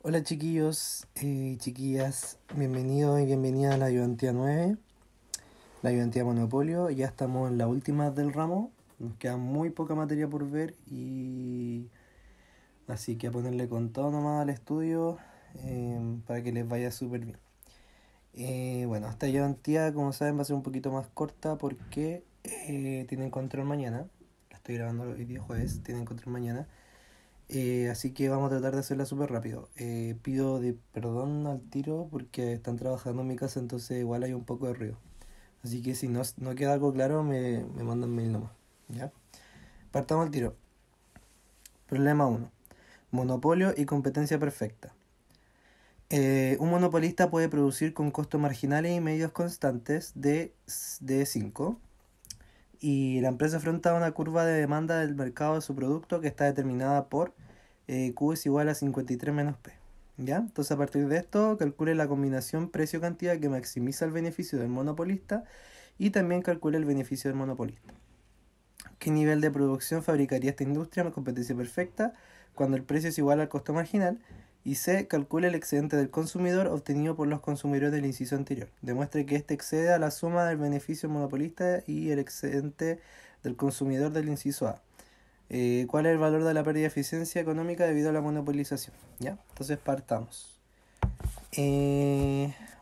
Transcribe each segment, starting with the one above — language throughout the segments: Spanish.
Hola chiquillos y chiquillas, bienvenidos y bienvenidas a la ayudantía 9, la ayudantía Monopolio. Ya estamos en la última del ramo, nos queda muy poca materia por ver y así que a ponerle con todo nomás al estudio para que les vaya súper bien. Bueno, esta ayudantía, como saben, va a ser un poquito más corta porque tienen control mañana. La estoy grabando hoy día jueves, tienen control mañana. Así que vamos a tratar de hacerla súper rápido. Pido perdón al tiro porque están trabajando en mi casa, entonces igual hay un poco de ruido. Así que si no queda algo claro, me mandan mail nomás. ¿Ya? Partamos al tiro. Problema uno: monopolio y competencia perfecta. Un monopolista puede producir con costos marginales y medios constantes de 5. Y la empresa afronta una curva de demanda del mercado de su producto que está determinada por Q es igual a 53 menos P. ¿Ya? Entonces a partir de esto calcule la combinación precio-cantidad que maximiza el beneficio del monopolista y también calcule el beneficio del monopolista. ¿Qué nivel de producción fabricaría esta industria en competencia perfecta cuando el precio es igual al costo marginal? Y C. Calcule el excedente del consumidor obtenido por los consumidores del inciso anterior. Demuestre que este excede a la suma del beneficio monopolista y el excedente del consumidor del inciso A. ¿Cuál es el valor de la pérdida de eficiencia económica debido a la monopolización? ¿Ya? Entonces partamos.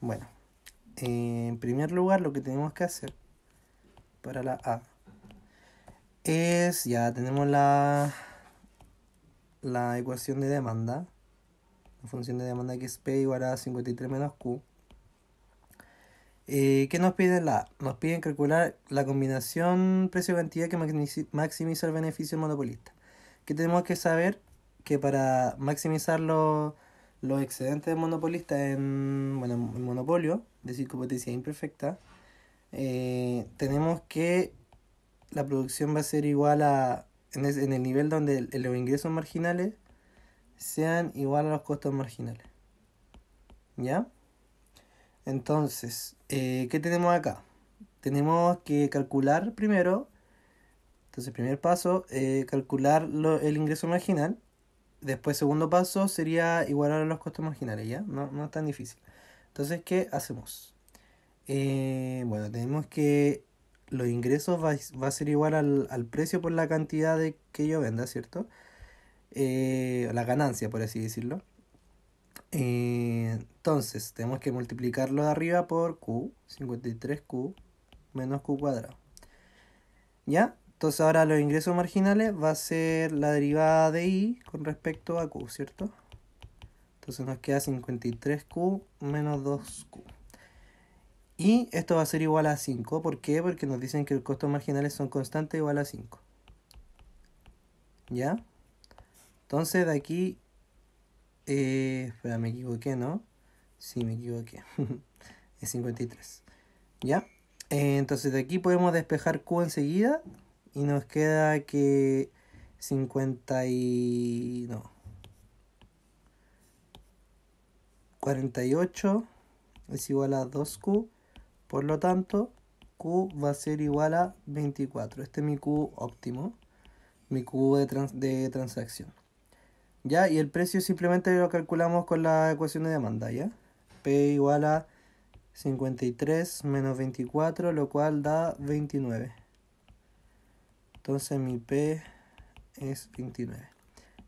Bueno, en primer lugar lo que tenemos que hacer para la A es, ya tenemos la ecuación de demanda, la función de demanda que es P igual a 53 menos Q. ¿Qué nos piden la A? Nos piden calcular la combinación precio-cantidad que maximiza el beneficio del monopolista. ¿Qué tenemos que saber? Que para maximizar los excedentes del monopolista en monopolio, es decir, competencia imperfecta, tenemos que la producción va a ser igual a, en el nivel donde los ingresos marginales sean igual a los costos marginales. ¿Ya? Entonces, ¿qué tenemos acá? Tenemos que calcular primero, entonces primer paso, calcular el ingreso marginal. Después segundo paso sería igualar a los costos marginales, ¿ya? No es tan difícil. Entonces, ¿qué hacemos? Bueno, tenemos que los ingresos va a ser igual al precio por la cantidad que yo venda, ¿cierto? La ganancia, por así decirlo. Entonces, tenemos que multiplicarlo de arriba por Q, 53Q menos Q cuadrado. ¿Ya? Entonces ahora los ingresos marginales va a ser la derivada de I con respecto a Q, ¿cierto? Entonces nos queda 53Q menos 2Q. Y esto va a ser igual a 5. ¿Por qué? Porque nos dicen que los costos marginales son constantes igual a 5. ¿Ya? Entonces de aquí... espera, me equivoqué, ¿no? Sí, me equivoqué. Es 53. ¿Ya? Entonces de aquí podemos despejar Q enseguida. Y nos queda que 50 y... no. 48 es igual a 2Q. Por lo tanto, Q va a ser igual a 24. Este es mi Q óptimo. Mi Q de transacción. ¿Ya? Y el precio simplemente lo calculamos con la ecuación de demanda, ¿ya? P igual a 53 menos 24, lo cual da 29. Entonces mi P es 29.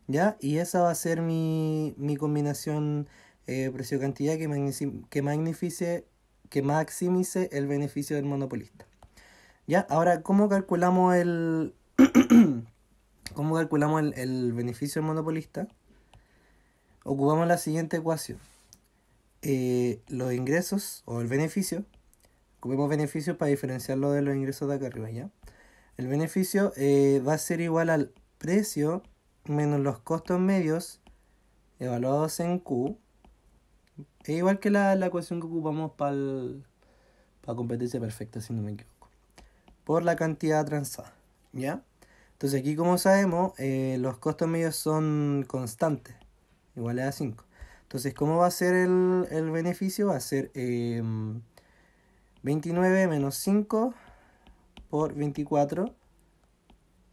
¿Ya? Y esa va a ser mi combinación precio-cantidad que maximice el beneficio del monopolista. ¿Ya? Ahora, ¿cómo calculamos el beneficio del monopolista? Ocupamos la siguiente ecuación. Los ingresos o el beneficio, ocupemos beneficios para diferenciarlo de los ingresos de acá arriba, ¿ya? El beneficio va a ser igual al precio menos los costos medios evaluados en Q. Es igual que la ecuación que ocupamos para competencia perfecta, si no me equivoco. Por la cantidad transada, ¿ya? Entonces aquí, como sabemos, los costos medios son constantes, iguales a 5. Entonces, ¿cómo va a ser el beneficio? Va a ser 29 menos 5 por 24,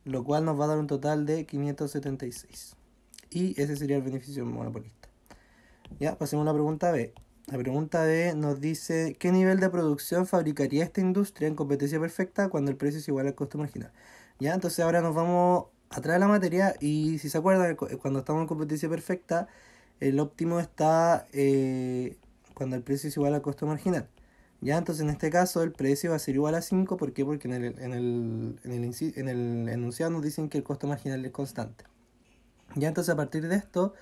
lo cual nos va a dar un total de 576. Y ese sería el beneficio monopolista. Ya, pasemos a la pregunta B. La pregunta B nos dice, ¿qué nivel de producción fabricaría esta industria en competencia perfecta cuando el precio es igual al costo marginal? Ya, entonces ahora nos vamos atrás de la materia y si se acuerdan, cuando estamos en competencia perfecta, el óptimo está cuando el precio es igual al costo marginal. Ya, entonces en este caso el precio va a ser igual a 5. ¿Por qué? Porque en el enunciado nos dicen que el costo marginal es constante. Ya, entonces a partir de esto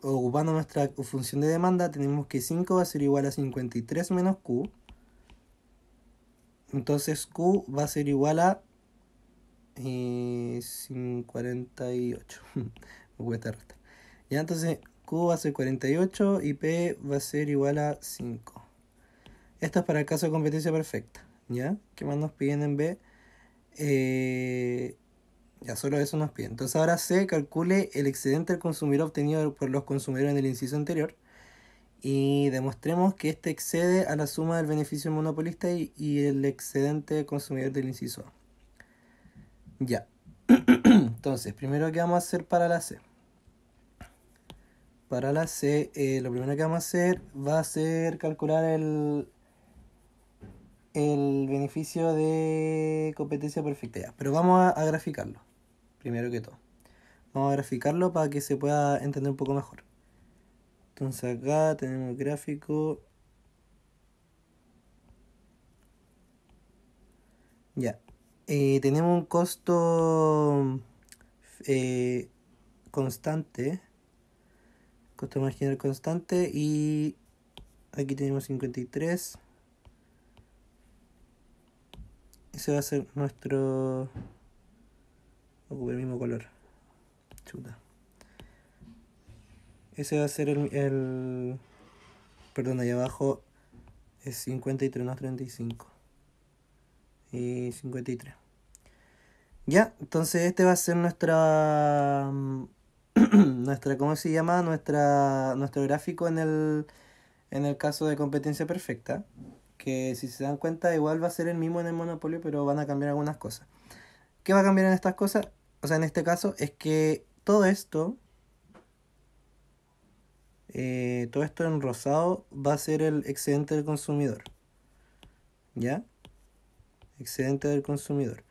ocupando nuestra función de demanda, tenemos que 5 va a ser igual a 53 menos Q. Entonces Q va a ser igual a 48. Me cuesta restar. Ya, entonces Q va a ser 48 y P va a ser igual a 5. Esto es para el caso de competencia perfecta. ¿Ya? ¿Qué más nos piden en B? Ya solo eso nos piden. Entonces ahora C calcule el excedente del consumidor obtenido por los consumidores en el inciso anterior y demostremos que este excede a la suma del beneficio del monopolista y el excedente del consumidor del inciso A. Ya. Entonces, primero que vamos a hacer para la C. Para la C, lo primero que vamos a hacer va a ser calcular el beneficio de competencia perfecta. Ya, pero vamos a graficarlo, primero que todo. Vamos a graficarlo para que se pueda entender un poco mejor. Entonces acá tenemos el gráfico. Ya. Tenemos un costo constante. Costo marginal constante. Y aquí tenemos 53. Ese va a ser nuestro... Ocupa el mismo color. Chuta. Ese va a ser perdón, ahí abajo es 53, no 35. Y 53. Ya, entonces este va a ser nuestra... nuestra, ¿cómo se llama? Nuestro gráfico en el caso de competencia perfecta. Que si se dan cuenta igual va a ser el mismo en el monopolio, pero van a cambiar algunas cosas. ¿Qué va a cambiar en estas cosas? O sea, en este caso es que todo esto en rosado va a ser el excedente del consumidor. ¿Ya? Excedente del consumidor.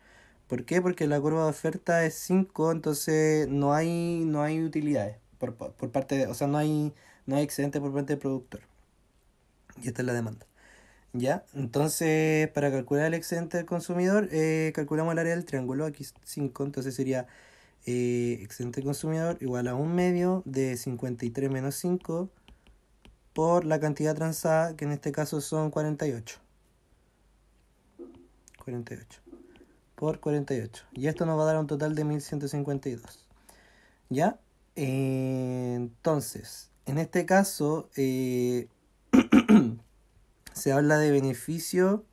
¿Por qué? Porque la curva de oferta es 5, entonces no hay utilidades por parte de, o sea, no hay excedente por parte del productor. Y esta es la demanda. ¿Ya? Entonces, para calcular el excedente del consumidor, calculamos el área del triángulo, aquí 5, entonces sería excedente del consumidor igual a un medio de 53 menos 5 por la cantidad transada, que en este caso son 48. 48 por 48. Y esto nos va a dar un total de 1152. ¿Ya? Entonces, en este caso, se habla de beneficio.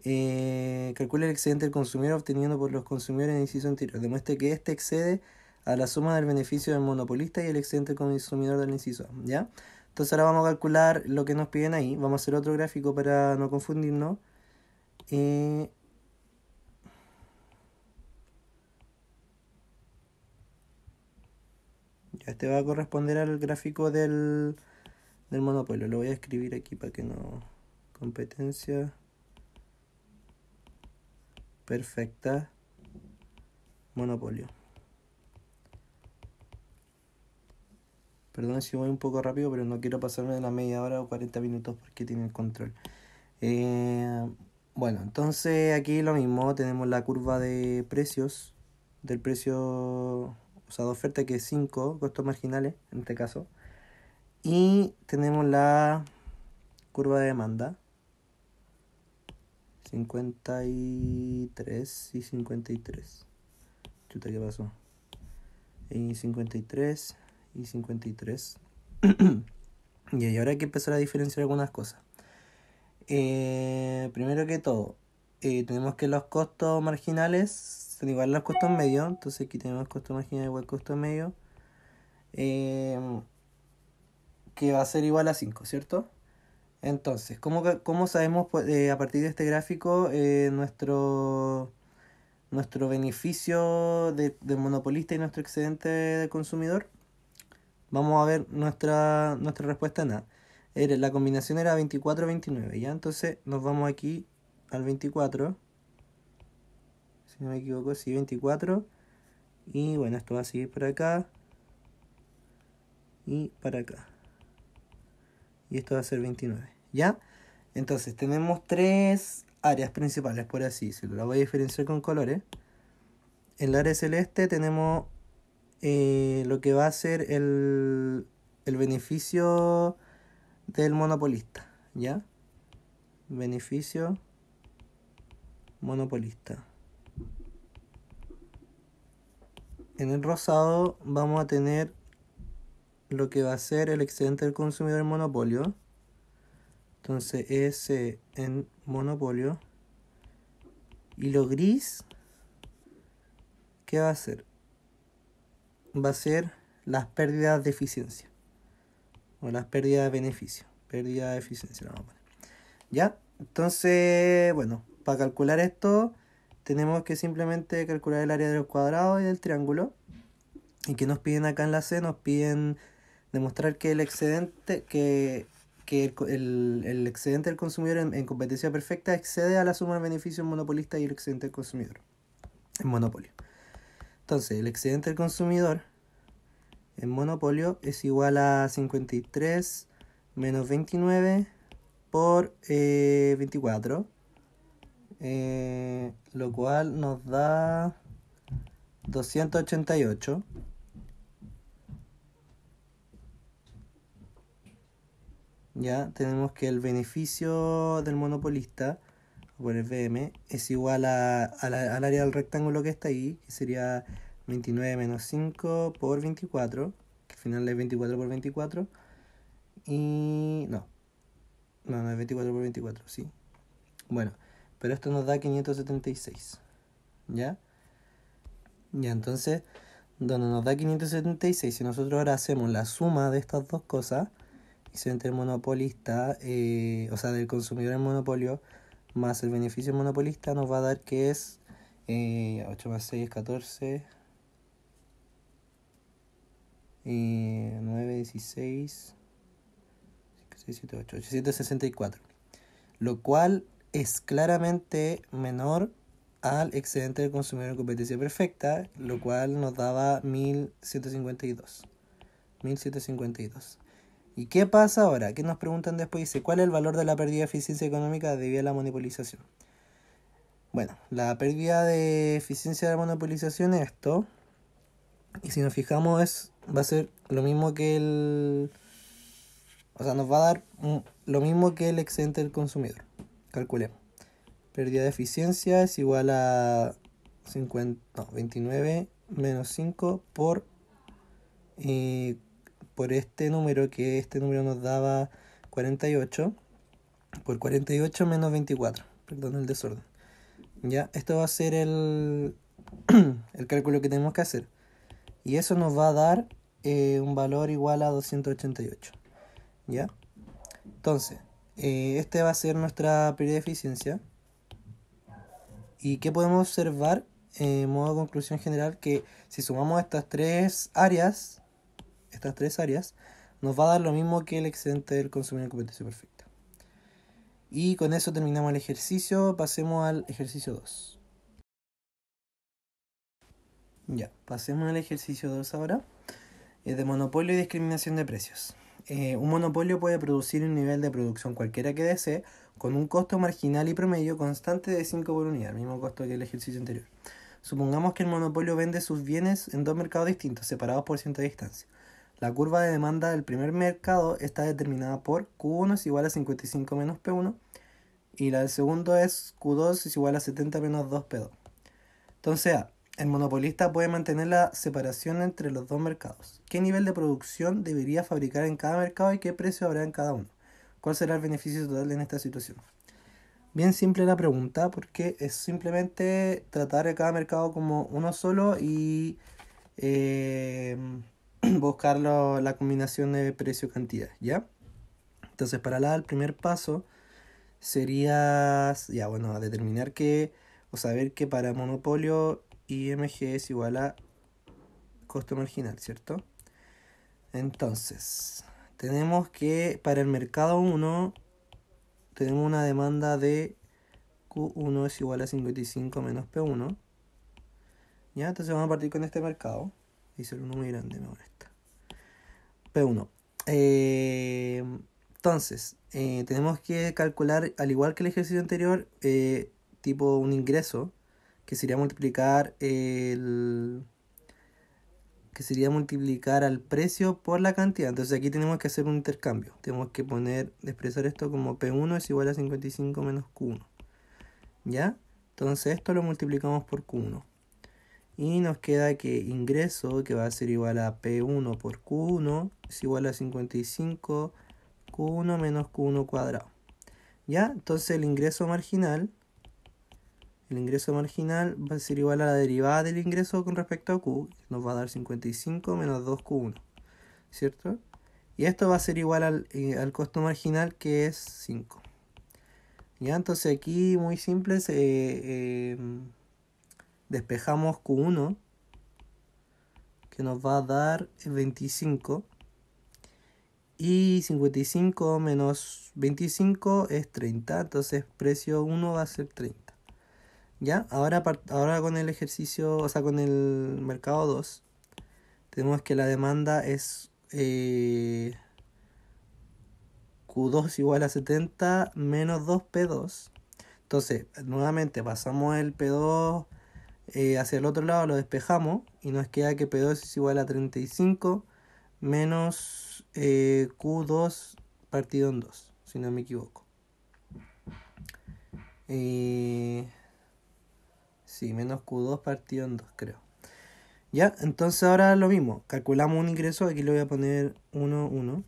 Calcula el excedente del consumidor obteniendo por los consumidores en el inciso anterior. Demuestre que este excede a la suma del beneficio del monopolista y el excedente del consumidor del inciso A. ¿Ya? Entonces ahora vamos a calcular lo que nos piden ahí. Vamos a hacer otro gráfico para no confundirnos. Ya, este va a corresponder al gráfico del monopolio. Lo voy a escribir aquí para que no... Competencia perfecta monopolio. Perdón si voy un poco rápido, pero no quiero pasarme de la media hora o 40 minutos porque tiene el control. Bueno, entonces aquí lo mismo. Tenemos la curva de precios. Del precio, o sea, de oferta que es 5 costos marginales en este caso. Y tenemos la curva de demanda. 53 y 53. Chuta, ¿qué pasó? Y 53 y 53. Y ahora hay que empezar a diferenciar algunas cosas. Primero que todo, tenemos que los costos marginales son igual a los costos medios. Entonces aquí tenemos costo marginal igual costo medio. Que va a ser igual a 5, ¿cierto? Entonces, ¿cómo sabemos a partir de este gráfico nuestro beneficio del monopolista y nuestro excedente de consumidor? vamos a ver nuestra respuesta en A. La combinación era 24-29, ¿ya? Entonces nos vamos aquí al 24. Si no me equivoco, sí, 24. Y bueno, esto va a seguir por acá. Y para acá. Y esto va a ser 29, ¿ya? Entonces tenemos tres áreas principales, por así decirlo. La voy a diferenciar con colores. En el área celeste tenemos lo que va a ser el beneficio del monopolista, ¿ya? Beneficio monopolista. En el rosado vamos a tener lo que va a ser el excedente del consumidor en monopolio. Entonces ese en monopolio. Y lo gris, ¿qué va a ser? Va a ser las pérdidas de eficiencia. O las pérdidas de beneficio. Pérdida de eficiencia, vamos a poner. ¿Ya? Entonces, bueno, para calcular esto, tenemos que simplemente calcular el área de los cuadrados y del triángulo. ¿Y qué nos piden acá en la C? Nos piden demostrar que el excedente, el excedente del consumidor en competencia perfecta excede a la suma del beneficio monopolista y el excedente del consumidor en monopolio. Entonces, el excedente del consumidor en monopolio es igual a 53 menos 29 por 24, lo cual nos da 288. Ya tenemos que el beneficio del monopolista, por el BM, es igual al área del rectángulo que está ahí, que sería 29 menos 5 por 24, que al final es 24 por 24, y no es 24 por 24, sí. Bueno, pero esto nos da 576, ¿ya? Ya, entonces, donde nos da 576, si nosotros ahora hacemos la suma de estas dos cosas, excedente del monopolista, o sea, del consumidor en monopolio, más el beneficio monopolista, nos va a dar que es 8 más 6 es 14, 9, 16, 6, 7, 8, 864, lo cual es claramente menor al excedente del consumidor en competencia perfecta, lo cual nos daba 1752. ¿Y qué pasa ahora? ¿Qué nos preguntan después? Dice, ¿cuál es el valor de la pérdida de eficiencia económica debido a la monopolización? Bueno, la pérdida de eficiencia de la monopolización es esto. Y si nos fijamos, va a ser lo mismo que el... O sea, nos va a dar lo mismo que el excedente del consumidor. Calculemos. Pérdida de eficiencia es igual a 29 menos 5 por este número, que este número nos daba 48, por 48 menos 24, perdón el desorden. Ya, esto va a ser el cálculo que tenemos que hacer. Y eso nos va a dar un valor igual a 288. ¿Ya? Entonces, este va a ser nuestra pérdida de eficiencia. ¿Y qué podemos observar? En modo de conclusión general, que si sumamos estas tres áreas, nos va a dar lo mismo que el excedente del consumidor en competencia perfecta. Y con eso terminamos el ejercicio. Pasemos al ejercicio 2. Ya, pasemos al ejercicio 2 ahora. De monopolio y discriminación de precios. Un monopolio puede producir un nivel de producción cualquiera que desee, con un costo marginal y promedio constante de 5 por unidad, el mismo costo que el ejercicio anterior. Supongamos que el monopolio vende sus bienes en dos mercados distintos, separados por cierta distancia. La curva de demanda del primer mercado está determinada por Q1 es igual a 55 menos P1, y la del segundo es Q2 es igual a 70 menos 2P2. Entonces, el monopolista puede mantener la separación entre los dos mercados. ¿Qué nivel de producción debería fabricar en cada mercado y qué precio habrá en cada uno? ¿Cuál será el beneficio total en esta situación? Bien simple la pregunta, porque es simplemente tratar a cada mercado como uno solo y buscar la combinación de precio-cantidad, ¿ya? Entonces, el primer paso sería, ya bueno, determinar que, o saber que para monopolio IMG es igual a costo marginal, ¿cierto? Entonces, tenemos que para el mercado 1 tenemos una demanda de Q1 es igual a 55 menos P1. ¿Ya? Entonces vamos a partir con este mercado. Hice el 1 muy grande, me molesta. P1. Entonces, tenemos que calcular, al igual que el ejercicio anterior, tipo un ingreso, que sería multiplicar al precio por la cantidad. Entonces aquí tenemos que hacer un intercambio. Tenemos que expresar esto como P1 es igual a 55 menos Q1. ¿Ya? Entonces esto lo multiplicamos por Q1. Y nos queda que ingreso, que va a ser igual a P1 por Q1, es igual a 55 Q1 menos Q1 cuadrado. ¿Ya? Entonces el ingreso marginal va a ser igual a la derivada del ingreso con respecto a Q, que nos va a dar 55 menos 2Q1, ¿cierto? Y esto va a ser igual al costo marginal, que es 5. ¿Ya? Entonces aquí, muy simple, despejamos Q1, que nos va a dar 25. Y 55 menos 25 es 30. Entonces precio 1 va a ser 30. ¿Ya? Ahora con el ejercicio, o sea, con el mercado 2, tenemos que la demanda es Q2 igual a 70 menos 2P2. Entonces, nuevamente pasamos el P2 hacia el otro lado, lo despejamos y nos queda que P2 es igual a 35 menos Q2 partido en 2, si no me equivoco. Sí, menos Q2 partido en 2, creo. Ya, entonces ahora lo mismo. Calculamos un ingreso, aquí le voy a poner 1, 1.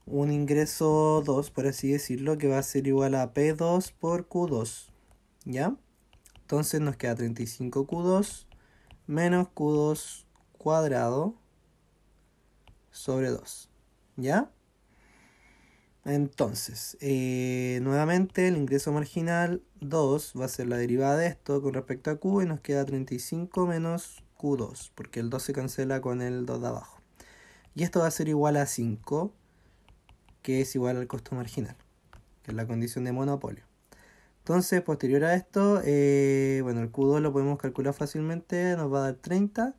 Un ingreso 2, por así decirlo, que va a ser igual a P2 por Q2. ¿Ya? Entonces nos queda 35Q2 menos Q2 cuadrado sobre 2. ¿Ya? Entonces, nuevamente el ingreso marginal 2 va a ser la derivada de esto con respecto a Q y nos queda 35 menos Q2, porque el 2 se cancela con el 2 de abajo. Y esto va a ser igual a 5, que es igual al costo marginal, que es la condición de monopolio. Entonces, posterior a esto, bueno, el Q2 lo podemos calcular fácilmente, nos va a dar 30.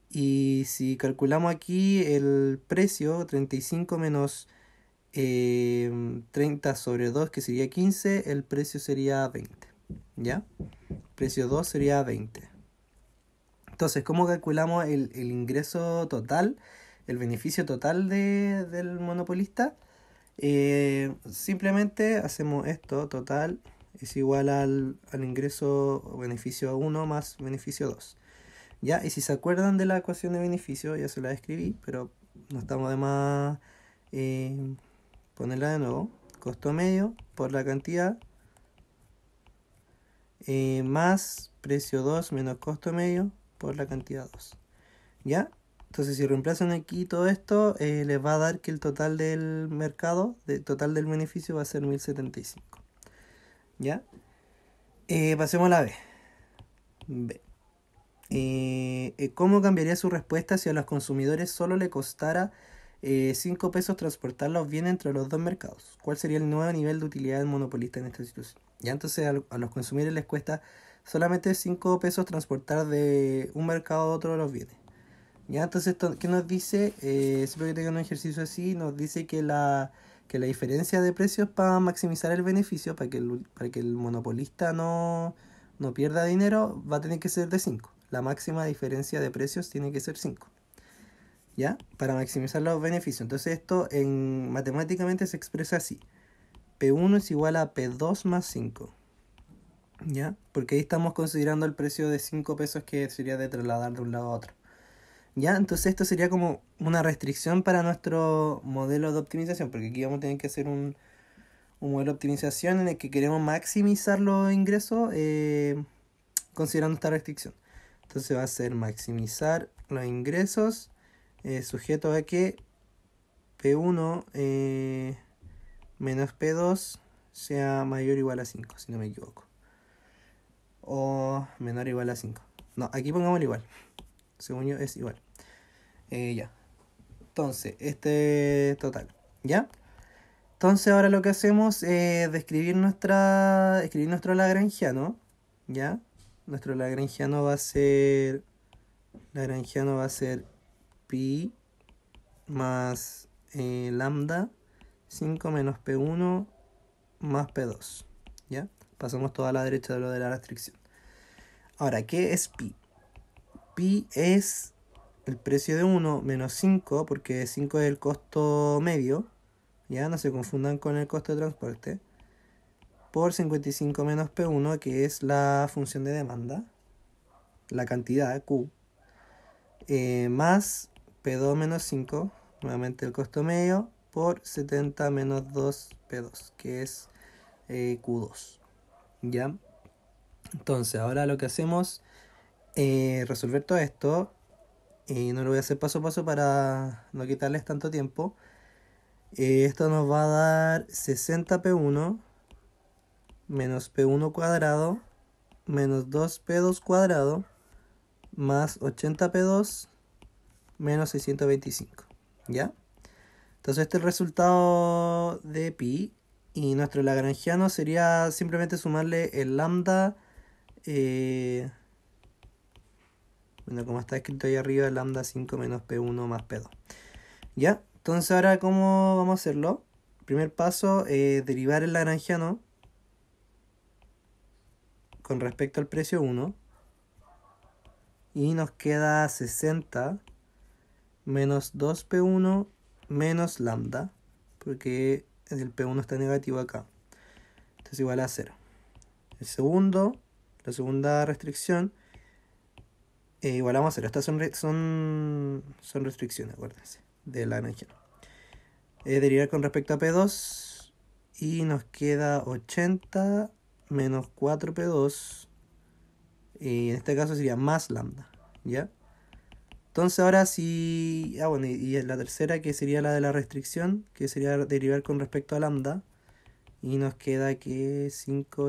Y si calculamos aquí el precio, 35 menos 30 sobre 2, que sería 15, el precio sería 20. ¿Ya? Precio 2 sería 20. Entonces, ¿cómo calculamos el ingreso total, el beneficio total del monopolista? Simplemente hacemos esto, total es igual al ingreso o beneficio 1 más beneficio 2. ¿Ya? Y si se acuerdan de la ecuación de beneficio, ya se la escribí, pero no estamos de más ponerla de nuevo. Costo medio por la cantidad más precio 2 menos costo medio por la cantidad 2. ¿Ya? Entonces si reemplazan aquí todo esto, les va a dar que el total del mercado, el total del beneficio va a ser 1075. ¿Ya? Pasemos a la B. ¿Cómo cambiaría su respuesta si a los consumidores solo le costara 5 pesos transportar los bienes entre los dos mercados? ¿Cuál sería el nuevo nivel de utilidad del monopolista en esta situación? Ya, entonces a los consumidores les cuesta solamente 5 pesos transportar de un mercado a otro los bienes. Ya, entonces, ¿qué nos dice? Siempre que tengan un ejercicio así, nos dice que la diferencia de precios para maximizar el beneficio, para que el monopolista no pierda dinero, va a tener que ser de 5. La máxima diferencia de precios tiene que ser 5. ¿Ya? Para maximizar los beneficios. Entonces esto matemáticamente se expresa así. P1 es igual a P2 más 5. ¿Ya? Porque ahí estamos considerando el precio de 5 pesos que sería de trasladar de un lado a otro. ¿Ya? Entonces esto sería como una restricción para nuestro modelo de optimización, porque aquí vamos a tener que hacer un modelo de optimización en el que queremos maximizar los ingresos considerando esta restricción. Entonces va a ser maximizar los ingresos sujeto a que P1 menos P2 sea mayor o igual a 5, si no me equivoco. O menor o igual a 5. No, aquí pongamos igual. Según yo es igual. Ya. Entonces, este total, ¿ya? Entonces ahora lo que hacemos es escribir nuestro lagrangiano, ¿ya? Nuestro lagrangiano va a ser pi más lambda 5 menos P1 más P2, ¿ya? Pasamos toda a la derecha de lo de la restricción. Ahora, ¿qué es pi? Pi es el precio de 1 menos 5, porque 5 es el costo medio, ya no se confundan con el costo de transporte, por 55 menos P1, que es la función de demanda, la cantidad Q, más P2 menos 5, nuevamente el costo medio, por 70 menos 2 P2, que es Q2, ¿ya? Entonces, ahora lo que hacemos es resolver todo esto, y no lo voy a hacer paso a paso para no quitarles tanto tiempo. Esto nos va a dar 60P1 menos P1 cuadrado menos 2P2 cuadrado más 80P2 menos 625, ¿ya? Entonces este es el resultado de pi, y nuestro lagrangiano sería simplemente sumarle el lambda, bueno, como está escrito ahí arriba, lambda 5 menos P1 más P2, ¿ya? Entonces ahora, ¿cómo vamos a hacerlo? Primer paso, derivar el lagrangiano con respecto al precio 1, y nos queda 60 menos 2P1 menos lambda, porque el P1 está negativo acá, entonces igual a 0. La segunda restricción, igualamos a 0. Estas son restricciones, acuérdense, de la energía. Derivar con respecto a P2, y nos queda 80 menos 4P2, y en este caso sería más lambda, ¿ya? Entonces ahora sí, bueno, y la tercera, que sería la de la restricción, que sería derivar con respecto a lambda, y nos queda que 5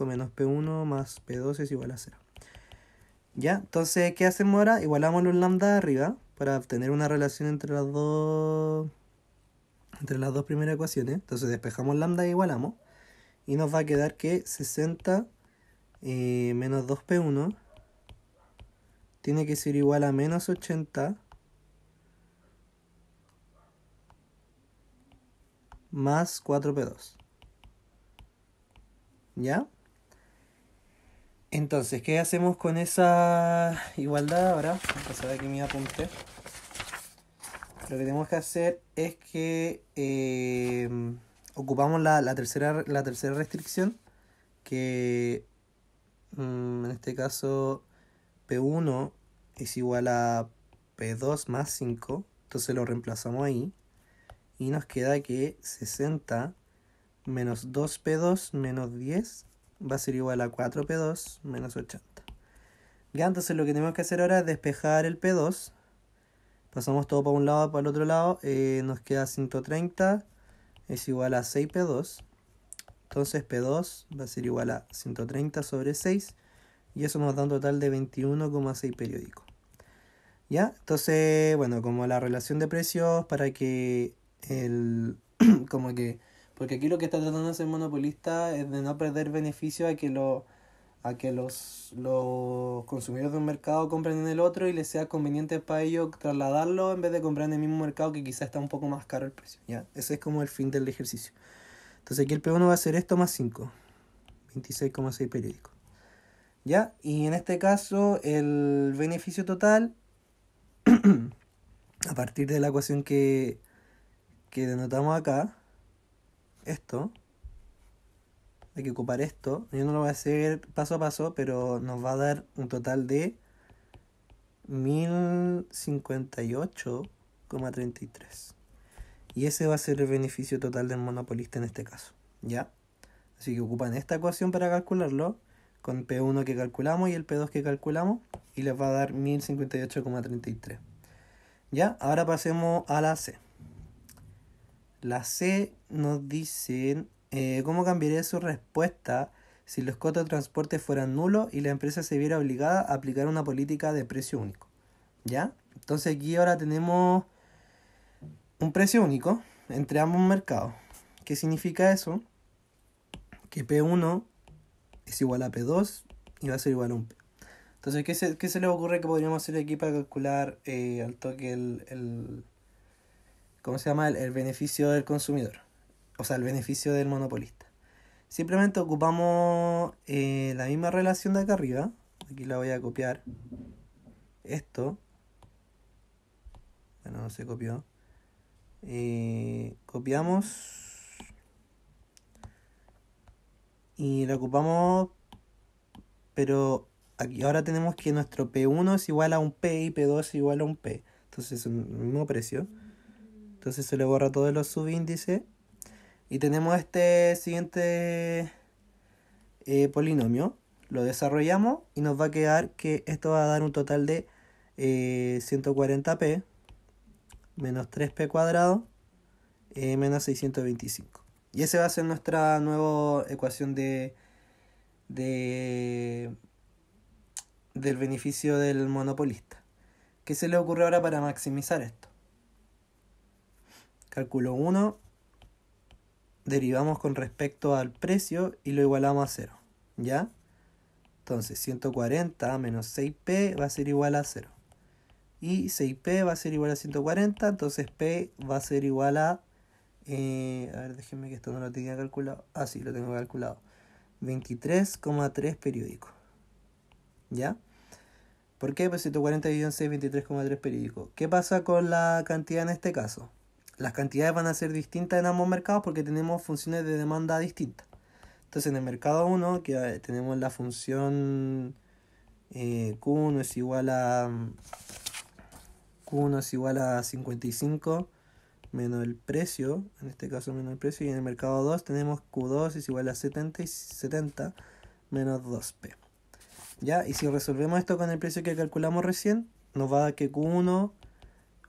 menos P1 más P2 es igual a 0. ¿Ya? Entonces, ¿qué hacemos ahora? Igualamos los lambda arriba para obtener una relación entre las dos primeras ecuaciones. Entonces despejamos lambda e igualamos, y nos va a quedar que 60 menos 2P1 tiene que ser igual a menos 80 más 4P2. ¿Ya? Entonces, ¿qué hacemos con esa igualdad ahora? Voy a pasar aquí mi apunte. Lo que tenemos que hacer es que ocupamos la tercera restricción, que en este caso P1 es igual a P2 más 5, entonces lo reemplazamos ahí, y nos queda que 60 menos 2P2 menos 10 va a ser igual a 4P2 menos 80. Ya, entonces lo que tenemos que hacer ahora es despejar el P2. Pasamos todo para un lado, para el otro lado. Nos queda 130 es igual a 6P2. Entonces P2 va a ser igual a 130 sobre 6. Y eso nos da un total de 21,6 periódicos. ¿Ya? Entonces, bueno, como la relación de precios, para que como que... Porque aquí lo que está tratando de hacer monopolista es de no perder beneficio a que los consumidores de un mercado compren en el otro y les sea conveniente para ellos trasladarlo en vez de comprar en el mismo mercado, que quizás está un poco más caro el precio, ¿ya? Ese es como el fin del ejercicio. Entonces aquí el P1 va a ser esto más 5, 26,6 periódicos, ¿ya? Y en este caso el beneficio total, a partir de la ecuación que denotamos acá, esto, hay que ocupar esto. Yo no lo voy a hacer paso a paso, pero nos va a dar un total de 1058,33. Y ese va a ser el beneficio total del monopolista en este caso, ¿ya? Así que ocupan esta ecuación para calcularlo, con P1 que calculamos y el P2 que calculamos, y les va a dar 1058,33. ¿Ya? Ahora pasemos a la C. La C nos dice cómo cambiaría su respuesta si los costos de transporte fueran nulos y la empresa se viera obligada a aplicar una política de precio único, ¿ya? Entonces aquí ahora tenemos un precio único entre ambos mercados. ¿Qué significa eso? Que P1 es igual a P2 y va a ser igual a un P. Entonces, ¿qué se le ocurre que podríamos hacer aquí para calcular al toque ¿cómo se llama? El beneficio del consumidor. O sea, el beneficio del monopolista. Simplemente ocupamos la misma relación de acá arriba. Aquí la voy a copiar. Esto. Bueno, no se copió. Copiamos. Y la ocupamos. Pero aquí ahora tenemos que nuestro P1 es igual a un P y P2 es igual a un P. Entonces es el mismo precio. Entonces se le borra todos los subíndices. Y tenemos este siguiente polinomio. Lo desarrollamos y nos va a quedar que esto va a dar un total de 140p menos 3p cuadrado menos 625. Y esa va a ser nuestra nueva ecuación de del beneficio del monopolista. ¿Qué se le ocurre ahora para maximizar esto? Cálculo 1, derivamos con respecto al precio y lo igualamos a 0. ¿Ya? Entonces 140 menos 6p va a ser igual a 0. Y 6p va a ser igual a 140, entonces p va a ser igual a... a ver, déjenme que esto no lo tenía calculado. Ah, sí, lo tengo calculado. 23,3 periódicos. ¿Ya? ¿Por qué? Pues 140 dividido en 6, 23,3 periódicos. ¿Qué pasa con la cantidad en este caso? Las cantidades van a ser distintas en ambos mercados porque tenemos funciones de demanda distintas. Entonces en el mercado 1, que tenemos la función Q1 es igual a Q1 es igual a 55 menos el precio, en este caso menos el precio, y en el mercado 2 tenemos Q2 es igual a 70 menos 2P. ¿Ya? Y si resolvemos esto con el precio que calculamos recién, nos va a dar que Q1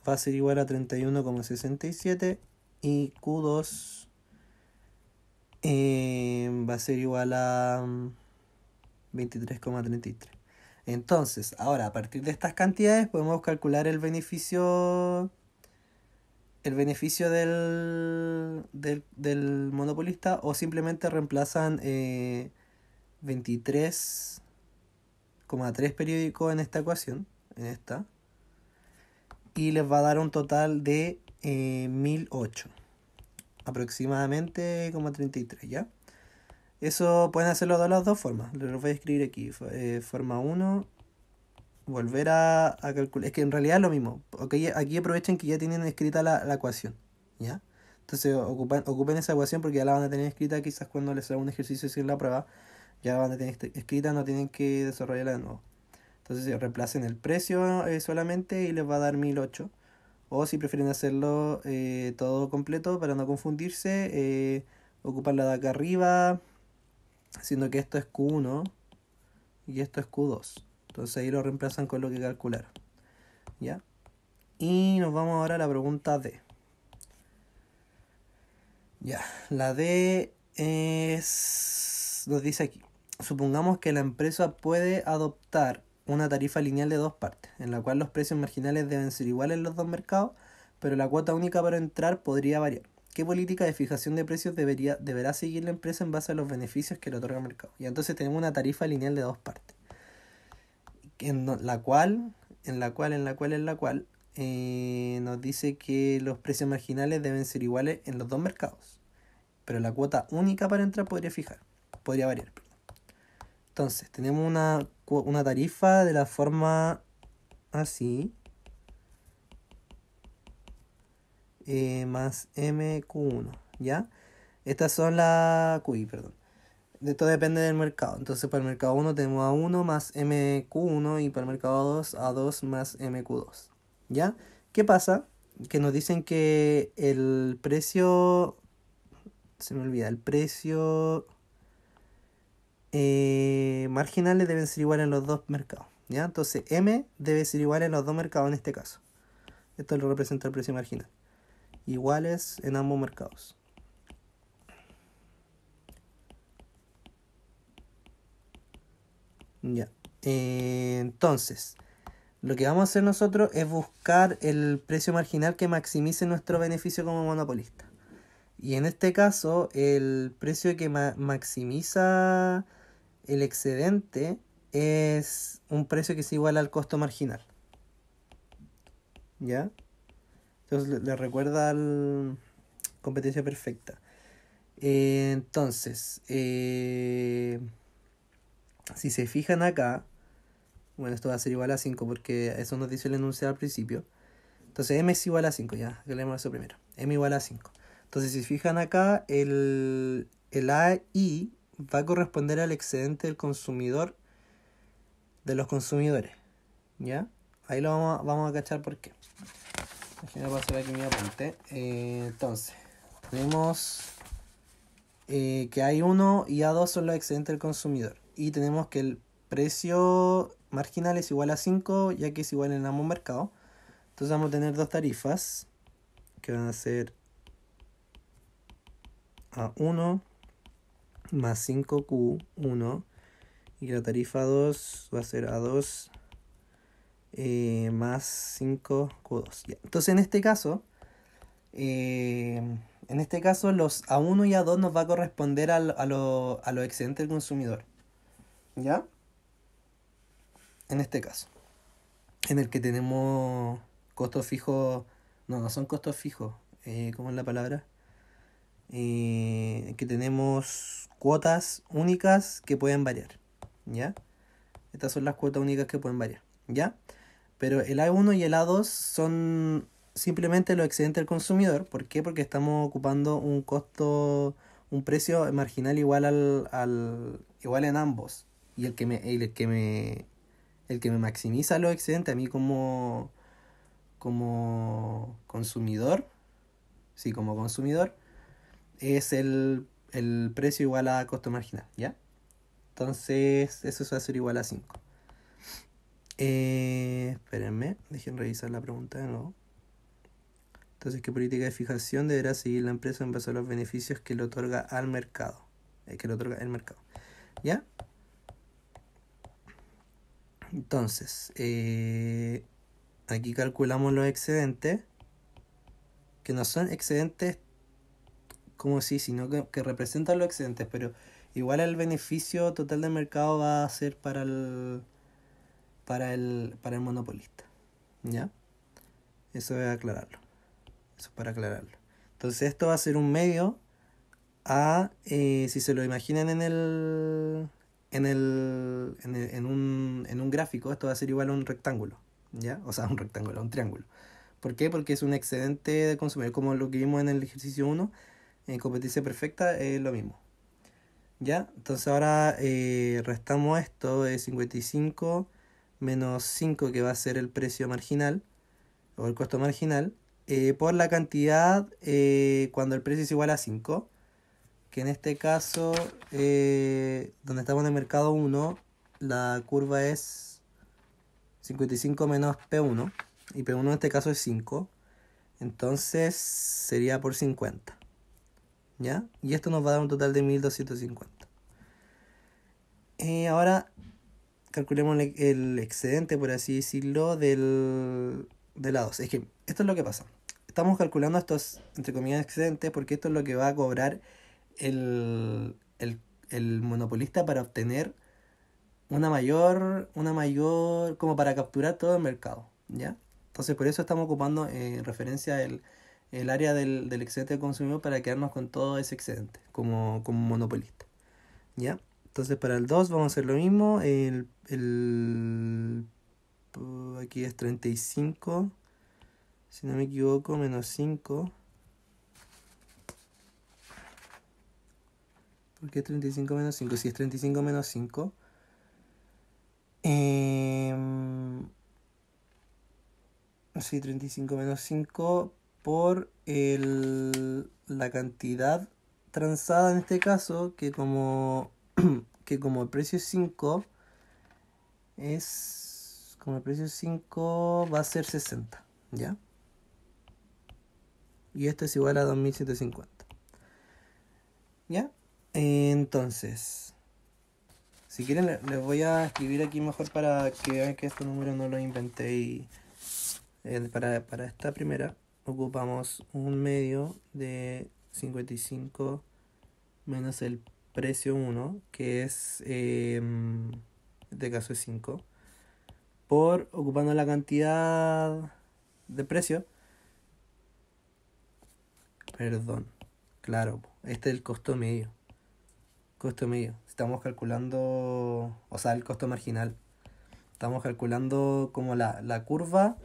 va a ser igual a 31,67 y Q2 va a ser igual a 23,33. Entonces, ahora a partir de estas cantidades podemos calcular el beneficio del monopolista, o simplemente reemplazan 23,3 periódicos en esta ecuación, en esta, y les va a dar un total de 1008 aproximadamente, 33, ¿ya? Eso pueden hacerlo de las dos formas. Lo voy a escribir aquí. Forma 1. Volver a calcular. Es que en realidad es lo mismo. Okay, aquí aprovechen que ya tienen escrita la ecuación. ¿Ya? Entonces ocupen esa ecuación porque ya la van a tener escrita. Quizás cuando les haga un ejercicio sin la prueba, ya la van a tener escrita. No tienen que desarrollarla de nuevo. Entonces reemplacen el precio solamente y les va a dar 1008. O si prefieren hacerlo todo completo para no confundirse, ocupan la de acá arriba, siendo que esto es Q1 y esto es Q2. Entonces ahí lo reemplazan con lo que calcularon. ¿Ya? Y nos vamos ahora a la pregunta D. Ya, la D nos dice aquí. Supongamos que la empresa puede adoptar una tarifa lineal de dos partes, en la cual los precios marginales deben ser iguales en los dos mercados, pero la cuota única para entrar podría variar. ¿Qué política de fijación de precios deberá seguir la empresa en base a los beneficios que le otorga el mercado? Y entonces tenemos una tarifa lineal de dos partes, en la cual nos dice que los precios marginales deben ser iguales en los dos mercados, pero la cuota única para entrar podría variar. Entonces, tenemos una tarifa de la forma así, más MQ1, ¿ya? Estas son las QI, perdón. Esto depende del mercado. Entonces, para el mercado 1 tenemos A1 más MQ1 y para el mercado 2 A2 más MQ2, ¿ya? ¿Qué pasa? Que nos dicen que el precio... Se me olvida, el precio... marginales deben ser iguales en los dos mercados, ¿ya? Entonces M debe ser igual en los dos mercados en este caso. Esto lo representa el precio marginal. Iguales en ambos mercados. Ya. Entonces, lo que vamos a hacer nosotros es buscar el precio marginal que maximice nuestro beneficio como monopolista. Y en este caso, el precio que maximiza el excedente es un precio que es igual al costo marginal. ¿Ya? Entonces le recuerda al competencia perfecta. Entonces, si se fijan acá, bueno, esto va a ser igual a 5 porque eso nos dice el enunciado al principio. Entonces m es igual a 5, ya, que leemos eso primero. M igual a 5. Entonces, si se fijan acá, el AI va a corresponder al excedente del consumidor de los consumidores. ¿Ya? Ahí lo vamos a cachar por qué. Déjenme pasar aquí mi apunte. Entonces, tenemos que A1 y A2 son los excedentes del consumidor. Y tenemos que el precio marginal es igual a 5, ya que es igual en ambos mercados. Entonces vamos a tener dos tarifas que van a ser A1 más 5Q1 y la tarifa 2 va a ser A2 más 5Q2. Ya. Entonces en este caso los A1 y A2 nos va a corresponder a los excedentes del consumidor. ¿Ya? En este caso. En el que tenemos costos fijos. No son costos fijos. ¿Cómo es la palabra? Que tenemos cuotas únicas que pueden variar. ¿Ya? Estas son las cuotas únicas que pueden variar. ¿Ya? Pero el A1 y el A2 son simplemente los excedentes del consumidor. ¿Por qué? Porque estamos ocupando un costo, un precio marginal igual igual en ambos. Y el que me maximiza los excedentes a mí como consumidor, sí, como consumidor, es el precio igual a costo marginal, ¿ya? Entonces, eso va a ser igual a 5. Espérenme, dejen revisar la pregunta de nuevo. Entonces, ¿qué política de fijación deberá seguir la empresa en base a los beneficios que le otorga al mercado? Que le otorga el mercado. ¿Ya? Entonces, aquí calculamos los excedentes, que no son excedentes como si, sino que representan los excedentes, pero igual el beneficio total del mercado va a ser para el monopolista. ¿Ya? Eso es aclararlo. Eso es para aclararlo. Entonces esto va a ser un medio a, si se lo imaginan en un gráfico, esto va a ser igual a un rectángulo, ¿ya? O sea, un rectángulo, un triángulo. ¿Por qué? Porque es un excedente de consumidor, como lo que vimos en el ejercicio 1, en competencia perfecta, es lo mismo. ¿Ya? Entonces ahora restamos esto de 55 menos 5, que va a ser el precio marginal, o el costo marginal, por la cantidad cuando el precio es igual a 5, que en este caso, donde estamos en el mercado 1, la curva es 55 menos P1, y P1 en este caso es 5, entonces sería por 50, ¿ya? Y esto nos va a dar un total de 1250. Ahora calculemos el excedente, por así decirlo, de la 2. Es que esto es lo que pasa. Estamos calculando estos, entre comillas, excedentes, porque esto es lo que va a cobrar el monopolista para obtener una mayor, como para capturar todo el mercado, ¿ya? Entonces por eso estamos ocupando referencia el área del excedente del consumidor para quedarnos con todo ese excedente como monopolista, ¿ya? Entonces para el 2 vamos a hacer lo mismo. Aquí es 35, si no me equivoco, menos 5. ¿Por qué 35 menos 5? Si es 35 menos 5. Sí, 35 menos 5 por la cantidad transada en este caso, que como el precio es 5, va a ser 60, ¿ya? Y esto es igual a 2150. ¿Ya? Entonces, Si quieren, les voy a escribir aquí mejor para que vean que estos números no los inventé. Y para esta primera ocupamos un medio de 55 menos el precio 1, que es, en este caso es 5, por ocupando la cantidad de precio. Perdón, claro, este es el costo medio. Costo medio. Estamos calculando, o sea, el costo marginal. Estamos calculando como la curva,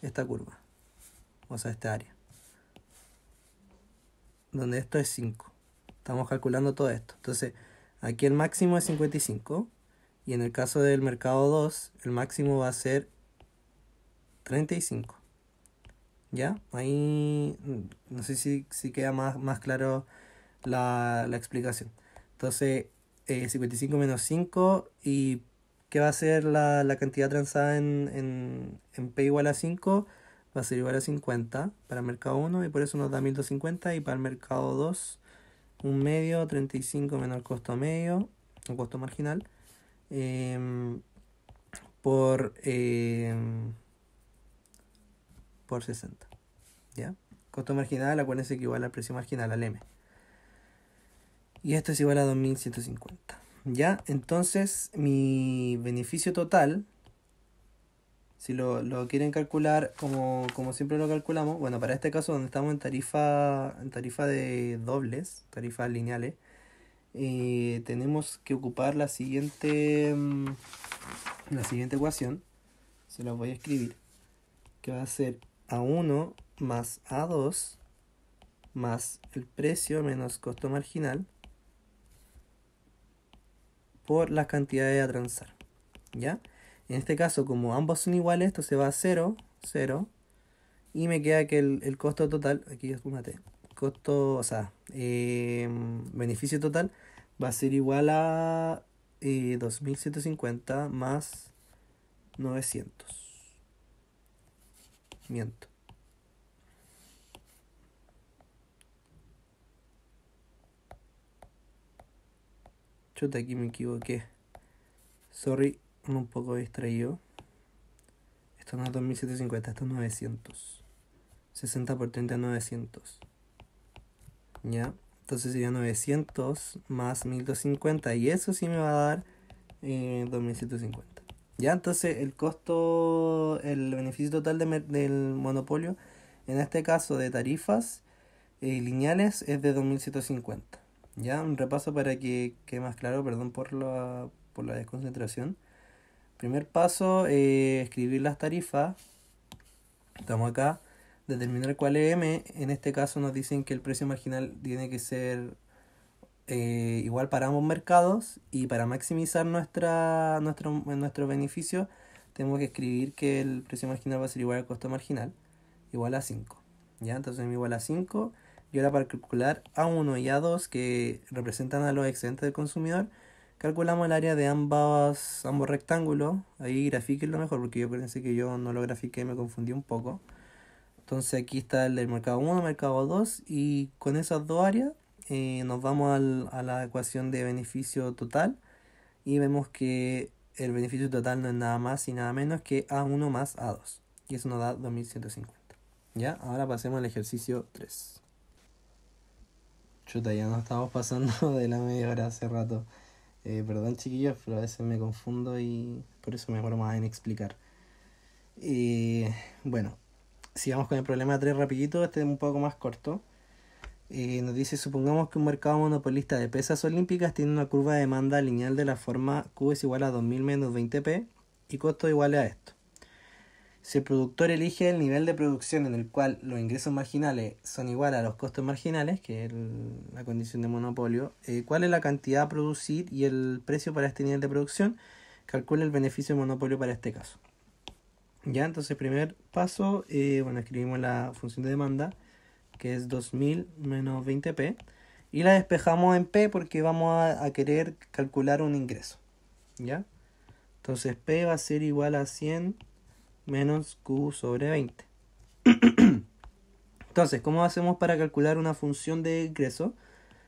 esta curva, o sea, esta área, donde esto es 5. Estamos calculando todo esto. Entonces, aquí el máximo es 55. Y en el caso del mercado 2, el máximo va a ser 35. ¿Ya? Ahí no sé si queda más claro la explicación. Entonces, 55 menos 5. ¿Y qué va a ser la cantidad transada en P igual a 5? Va a ser igual a 50 para el mercado 1 y por eso nos da 1250. Y para el mercado 2, un medio, 35 menos el costo medio, el costo marginal, por 60. ¿Ya? Costo marginal, acuérdense que igual al precio marginal, al M. Y esto es igual a 2150. ¿Ya? Entonces, mi beneficio total, si lo quieren calcular como siempre lo calculamos, bueno, para este caso donde estamos en tarifa de dobles, tarifas lineales, tenemos que ocupar la siguiente ecuación. Se la voy a escribir, que va a ser A1 más A2 más el precio menos costo marginal por las cantidades a transar. ¿Ya? En este caso, como ambos son iguales, esto se va a 0, 0. Y me queda que el costo total, aquí escúmate, costo, o sea, beneficio total va a ser igual a 2150 más 900. Miento. Chuta, aquí me equivoqué. Sorry, un poco distraído. Esto no es 2750, esto es 900. 60 por 30 es 900. ¿Ya? Entonces sería 900 más 1250 y eso sí me va a dar 2150. ¿Ya? Entonces el costo, el beneficio total del monopolio, en este caso de tarifas lineales, es de 2150. ¿Ya? Un repaso para que quede más claro, perdón por la desconcentración. Primer paso, escribir las tarifas. Estamos acá. Determinar cuál es M. En este caso nos dicen que el precio marginal tiene que ser igual para ambos mercados. Y para maximizar nuestro beneficio, tenemos que escribir que el precio marginal va a ser igual al costo marginal, igual a 5. ¿Ya? Entonces M igual a 5. Y ahora para calcular A1 y A2, que representan a los excedentes del consumidor, calculamos el área de ambos rectángulos. Ahí grafiquenlo mejor porque yo pensé que yo no lo grafiqué, me confundí un poco. Entonces aquí está el del mercado 1, mercado 2 y con esas dos áreas nos vamos a la ecuación de beneficio total y vemos que el beneficio total no es nada más y nada menos que A1 más A2 y eso nos da 2150. ¿Ya? Ahora pasemos al ejercicio 3. Chuta, ya nos estamos pasando de la media hora hace rato. Perdón chiquillos, pero a veces me confundo y por eso me demoro más en explicar. Bueno, sigamos con el problema 3 rapidito, este es un poco más corto. Nos dice, supongamos que un mercado monopolista de pesas olímpicas tiene una curva de demanda lineal de la forma Q es igual a 2000 menos 20p y costo igual a esto. Si el productor elige el nivel de producción en el cual los ingresos marginales son iguales a los costos marginales, que es la condición de monopolio, ¿cuál es la cantidad a producir y el precio para este nivel de producción? Calcula el beneficio de monopolio para este caso. Ya, entonces primer paso, escribimos la función de demanda, que es 2000 menos 20p, y la despejamos en p porque vamos a querer calcular un ingreso. ¿Ya? Entonces p va a ser igual a 100 menos q sobre 20. Entonces, ¿cómo hacemos para calcular una función de ingreso?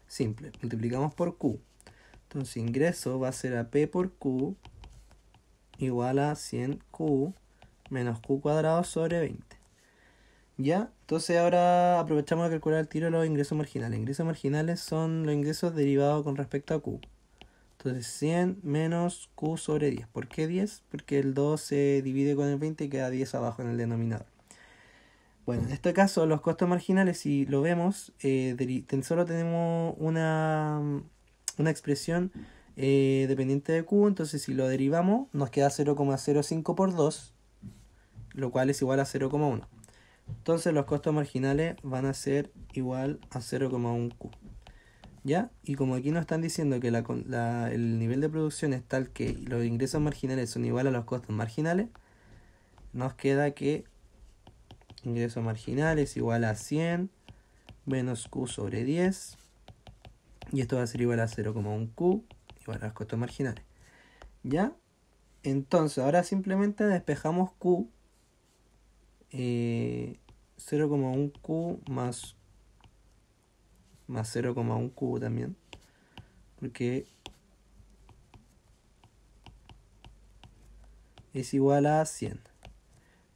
Simple, multiplicamos por q. Entonces ingreso va a ser a P por Q igual a 100Q menos Q cuadrado sobre 20. ¿Ya? Entonces ahora aprovechamos de calcular el tiro los ingresos marginales. Ingresos marginales son los ingresos derivados con respecto a Q. Entonces 100 menos Q sobre 10. ¿Por qué 10? Porque el 2 se divide con el 20 y queda 10 abajo en el denominador. Bueno, en este caso los costos marginales, si lo vemos, solo tenemos una expresión dependiente de Q. Entonces si lo derivamos nos queda 0,05 por 2, lo cual es igual a 0,1. Entonces los costos marginales van a ser igual a 0,1 Q. ¿Ya? Y como aquí nos están diciendo que el nivel de producción es tal que los ingresos marginales son igual a los costos marginales, nos queda que ingresos marginales igual a 100 menos Q sobre 10. Y esto va a ser igual a 0,1 Q igual a los costos marginales. ¿Ya? Entonces ahora simplemente despejamos Q. 0,1 Q más 0,1 Q también, porque es igual a 100.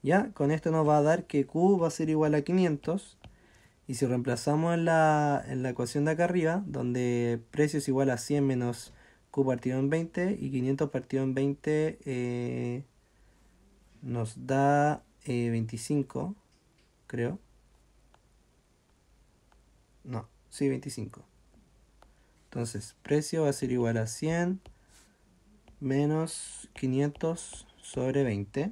Ya, con esto nos va a dar que Q va a ser igual a 500. Y si reemplazamos en la ecuación de acá arriba, donde precio es igual a 100 menos Q partido en 20 y 500 partido en 20 nos da 25, creo. No, sí, 25. Entonces, precio va a ser igual a 100 menos 500 sobre 20,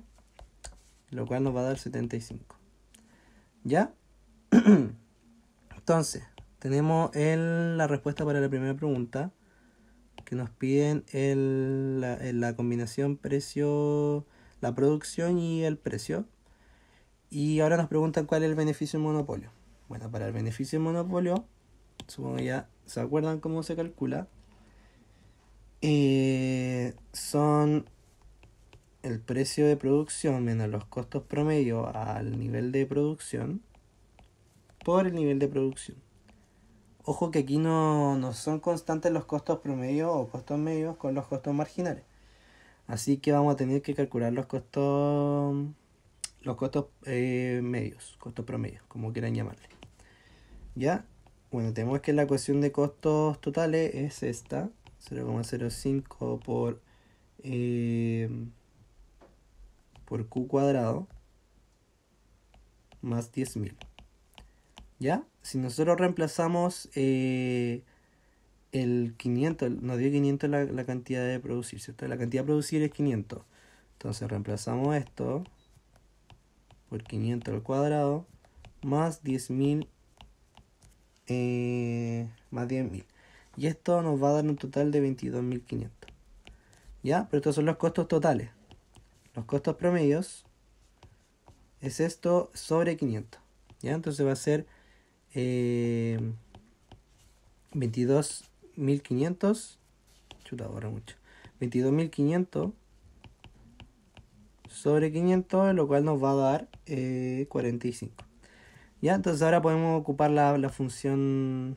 lo cual nos va a dar 75. ¿Ya? Entonces, tenemos la respuesta para la primera pregunta, que nos piden la combinación precio, la producción y el precio. Y ahora nos preguntan cuál es el beneficio en monopolio. Bueno, para el beneficio en monopolio, supongo ya se acuerdan cómo se calcula. Son el precio de producción menos los costos promedio al nivel de producción por el nivel de producción. Ojo que aquí no son constantes los costos promedio o costos medios con los costos marginales. Así que vamos a tener que calcular los costos medios, costos promedios, como quieran llamarle. ¿Ya? Bueno, tenemos que la ecuación de costos totales es esta, 0,05 por Q cuadrado más 10.000. ¿Ya? Si nosotros reemplazamos el 500, nos dio 500 la cantidad de producir, ¿cierto? La cantidad de producir es 500. Entonces reemplazamos esto por 500 al cuadrado más 10.000 más 10.000. Y esto nos va a dar un total de 22.500. ¿Ya? Pero estos son los costos totales. Los costos promedios es esto sobre 500. ¿Ya? Entonces va a ser 22.500. Chuta, borra mucho. 22.500 sobre 500, lo cual nos va a dar 45. ¿Ya? Entonces ahora podemos ocupar la función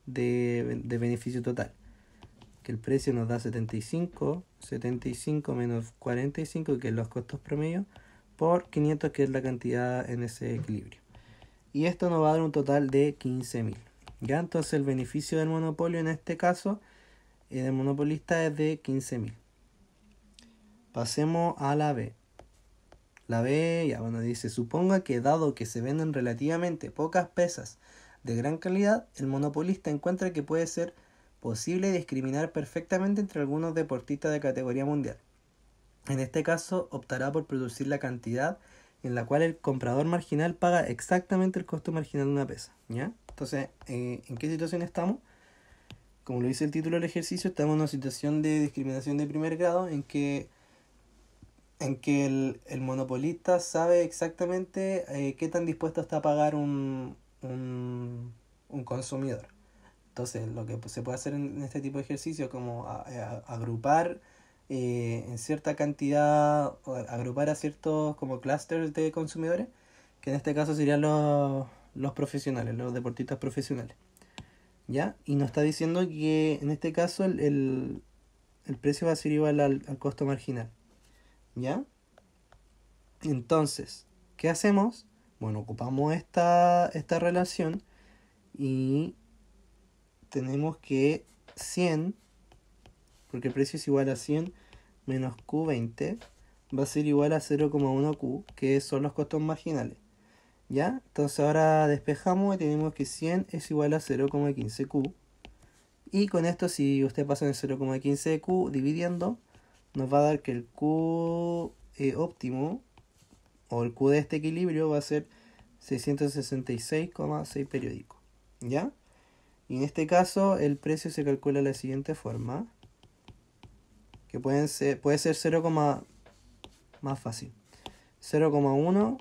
de beneficio total. Que el precio nos da 75 menos 45, que es los costos promedio, por 500, que es la cantidad en ese equilibrio. Y esto nos va a dar un total de 15.000. ¿Ya? Entonces el beneficio del monopolio en este caso, del monopolista, es de 15.000. Pasemos a la B. La B, ya bueno, dice, suponga que dado que se venden relativamente pocas pesas de gran calidad, el monopolista encuentra que puede ser posible discriminar perfectamente entre algunos deportistas de categoría mundial. En este caso, optará por producir la cantidad en la cual el comprador marginal paga exactamente el costo marginal de una pesa. ¿Ya? Entonces, ¿en qué situación estamos? Como lo dice el título del ejercicio, estamos en una situación de discriminación de primer grado en que el monopolista sabe exactamente qué tan dispuesto está a pagar un consumidor. Entonces, lo que se puede hacer en este tipo de ejercicio es como agrupar en cierta cantidad, agrupar a ciertos como clusters de consumidores, que en este caso serían los profesionales, los deportistas profesionales. ¿ya? Y nos está diciendo que en este caso el precio va a ser igual al costo marginal, ¿ya? Entonces, ¿qué hacemos? Bueno, ocupamos esta relación y tenemos que 100, porque el precio es igual a 100 menos Q20, va a ser igual a 0,1Q, que son los costos marginales. ¿Ya? Entonces ahora despejamos y tenemos que 100 es igual a 0,15Q. Y con esto, si usted pasa en 0,15Q dividiendo, nos va a dar que el Q óptimo, o el Q de este equilibrio, va a ser 666,6 periódicos. ¿Ya? Y en este caso, el precio se calcula de la siguiente forma, que puede ser 0, más fácil, 0,1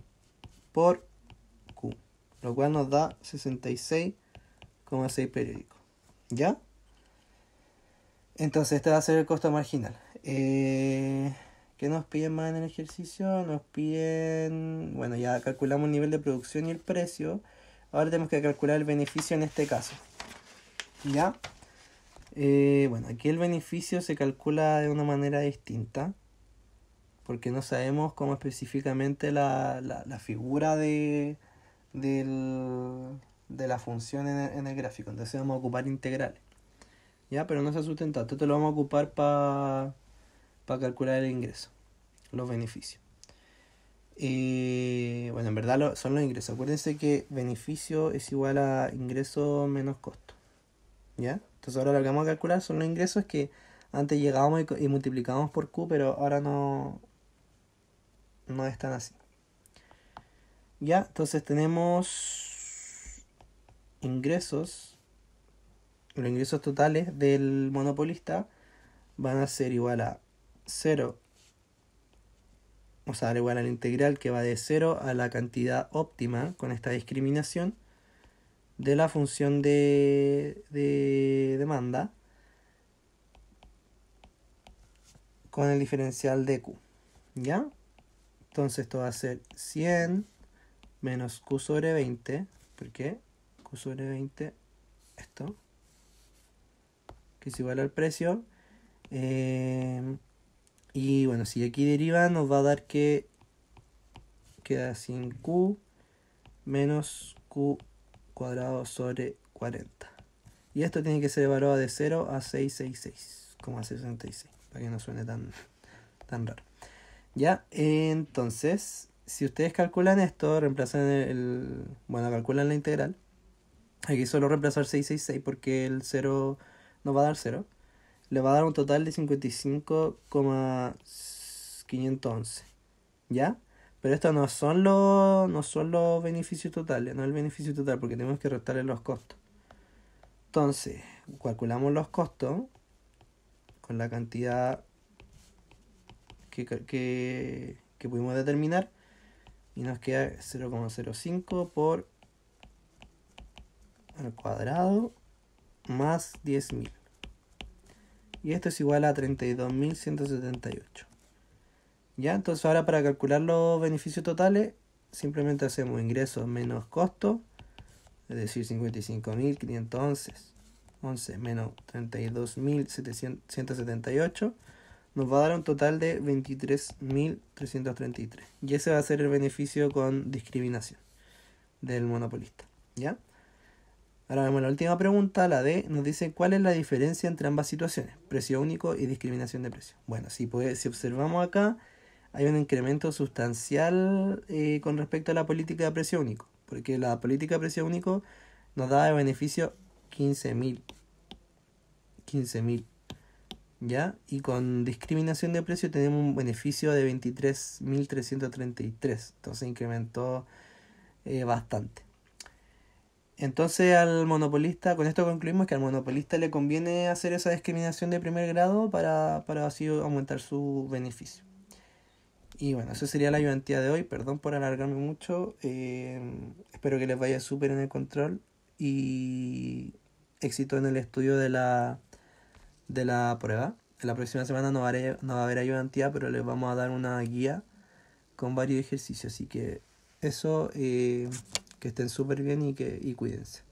por Q, lo cual nos da 66,6 periódicos. ¿Ya? Entonces este va a ser el costo marginal. ¿Qué nos piden más en el ejercicio? Nos piden... Bueno, ya calculamos el nivel de producción y el precio. Ahora tenemos que calcular el beneficio en este caso. ¿Ya? Bueno, aquí el beneficio se calcula de una manera distinta, porque no sabemos cómo específicamente la figura de la función en el gráfico. Entonces vamos a ocupar integrales. ¿Ya? Pero no se asusten tanto. Esto lo vamos a ocupar para calcular el ingreso, los beneficios. Bueno, en verdad son los ingresos. Acuérdense que beneficio es igual a ingreso menos costo. ¿Ya? Entonces ahora lo que vamos a calcular son los ingresos que antes llegábamos y multiplicábamos por Q, pero ahora no están así. ¿Ya? Entonces tenemos ingresos. Los ingresos totales del monopolista van a ser igual a 0, o sea, igual al integral que va de 0 a la cantidad óptima con esta discriminación de la función de demanda con el diferencial de Q. ¿Ya? Entonces esto va a ser 100 menos Q sobre 20. ¿Por qué? Q sobre 20, esto, que es igual al precio. Y bueno, si aquí deriva nos va a dar que queda sin Q menos Q cuadrado sobre 40. Y esto tiene que ser evaluado de 0 a 666,66, para que no suene tan raro. Ya, entonces, si ustedes calculan esto, reemplazan bueno, calculan la integral. Aquí solo reemplazar 666 porque el 0 nos va a dar 0. Le va a dar un total de 55,511. ¿Ya? Pero estos no son los beneficios totales, no el beneficio total, porque tenemos que restarle los costos. Entonces, calculamos los costos con la cantidad que pudimos determinar y nos queda 0,05 por al cuadrado más 10.000. Y esto es igual a 32.178. ¿Ya? Entonces ahora para calcular los beneficios totales simplemente hacemos ingresos menos costos, es decir, 55.511 menos 32.178 nos va a dar un total de 23.333. Y ese va a ser el beneficio con discriminación del monopolista. ¿Ya? Ahora vemos la última pregunta, la D, nos dice cuál es la diferencia entre ambas situaciones, precio único y discriminación de precio. Bueno, si observamos acá, hay un incremento sustancial con respecto a la política de precio único, porque la política de precio único nos da de beneficio 15.000, ¿ya? Y con discriminación de precio tenemos un beneficio de 23.333, entonces incrementó bastante. Entonces al monopolista, con esto concluimos que al monopolista le conviene hacer esa discriminación de primer grado para así aumentar su beneficio. Y bueno, eso sería la ayudantía de hoy. Perdón por alargarme mucho. Espero que les vaya súper en el control y éxito en el estudio de la prueba. En la próxima semana no va a haber ayudantía, pero les vamos a dar una guía con varios ejercicios. Así que eso, que estén súper bien y cuídense.